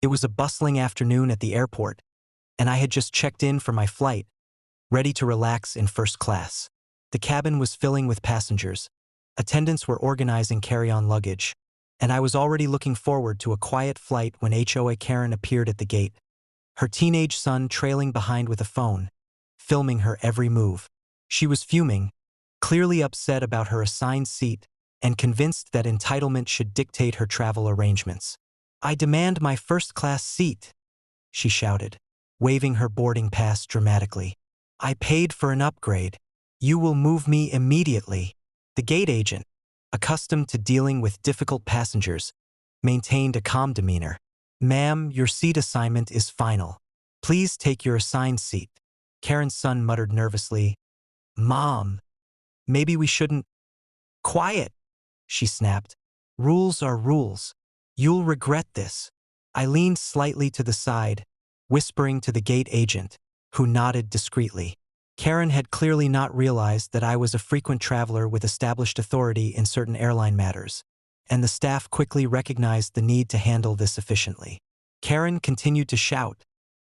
It was a bustling afternoon at the airport, and I had just checked in for my flight, ready to relax in first class. The cabin was filling with passengers. Attendants were organizing carry-on luggage, and I was already looking forward to a quiet flight when HOA Karen appeared at the gate, her teenage son trailing behind with a phone, filming her every move. She was fuming, clearly upset about her assigned seat and convinced that entitlement should dictate her travel arrangements. "I demand my first-class seat," she shouted, waving her boarding pass dramatically. "I paid for an upgrade. You will move me immediately." The gate agent, accustomed to dealing with difficult passengers, maintained a calm demeanor. "Ma'am, your seat assignment is final. Please take your assigned seat." Karen's son muttered nervously, "Mom, maybe we shouldn't—" "Quiet," she snapped. "Rules are rules. You'll regret this." I leaned slightly to the side, whispering to the gate agent, who nodded discreetly. Karen had clearly not realized that I was a frequent traveler with established authority in certain airline matters, and the staff quickly recognized the need to handle this efficiently. Karen continued to shout,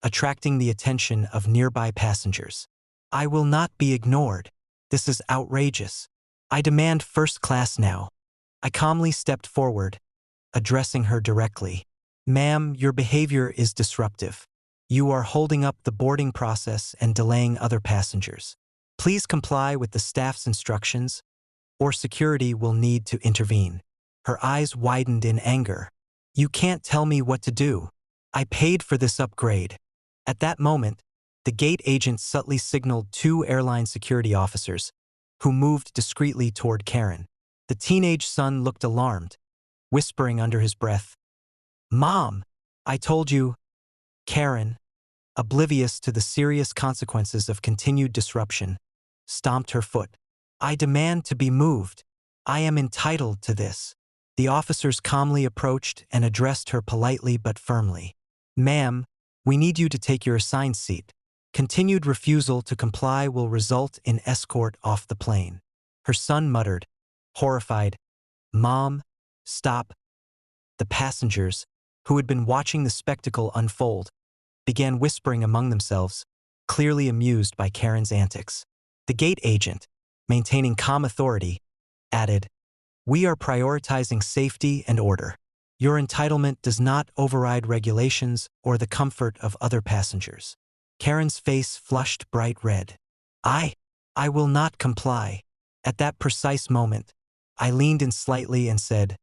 attracting the attention of nearby passengers. "I will not be ignored. This is outrageous. I demand first class now." I calmly stepped forward, addressing her directly. "Ma'am, your behavior is disruptive. You are holding up the boarding process and delaying other passengers. Please comply with the staff's instructions, or security will need to intervene." Her eyes widened in anger. "You can't tell me what to do. I paid for this upgrade." At that moment, the gate agent subtly signaled two airline security officers, who moved discreetly toward Karen. The teenage son looked alarmed, whispering under his breath, "Mom, I told you." Karen, oblivious to the serious consequences of continued disruption, stomped her foot. "I demand to be moved. I am entitled to this." The officers calmly approached and addressed her politely but firmly. "Ma'am, we need you to take your assigned seat. Continued refusal to comply will result in escort off the plane." Her son muttered, horrified, "Mom, stop." The passengers, who had been watching the spectacle unfold, began whispering among themselves, clearly amused by Karen's antics. The gate agent, maintaining calm authority, added, "We are prioritizing safety and order. Your entitlement does not override regulations or the comfort of other passengers." Karen's face flushed bright red. I will not comply." At that precise moment, I leaned in slightly and said,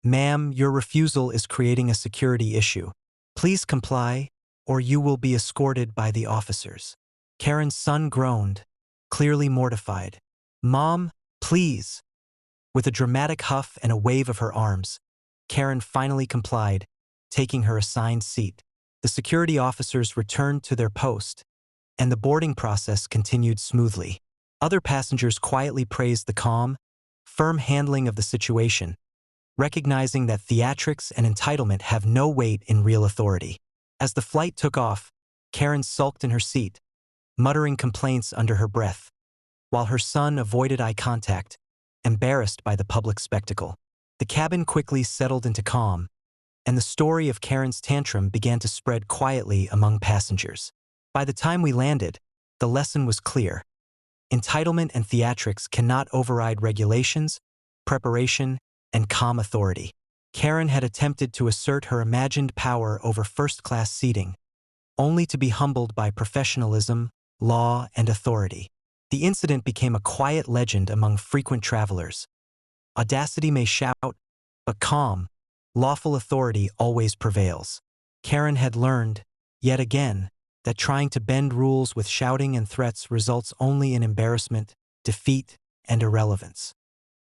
"Ma'am, your refusal is creating a security issue. Please comply, or you will be escorted by the officers." Karen's son groaned, clearly mortified. "Mom, please." With a dramatic huff and a wave of her arms, Karen finally complied, taking her assigned seat. The security officers returned to their post, and the boarding process continued smoothly. Other passengers quietly praised the calm, firm handling of the situation, recognizing that theatrics and entitlement have no weight in real authority. As the flight took off, Karen sulked in her seat, muttering complaints under her breath, while her son avoided eye contact, embarrassed by the public spectacle. The cabin quickly settled into calm, and the story of Karen's tantrum began to spread quietly among passengers. By the time we landed, the lesson was clear. Entitlement and theatrics cannot override regulations, preparation, and calm authority. Karen had attempted to assert her imagined power over first-class seating, only to be humbled by professionalism, law, and authority. The incident became a quiet legend among frequent travelers. Audacity may shout, but calm, lawful authority always prevails. Karen had learned, yet again, that trying to bend rules with shouting and threats results only in embarrassment, defeat, and irrelevance.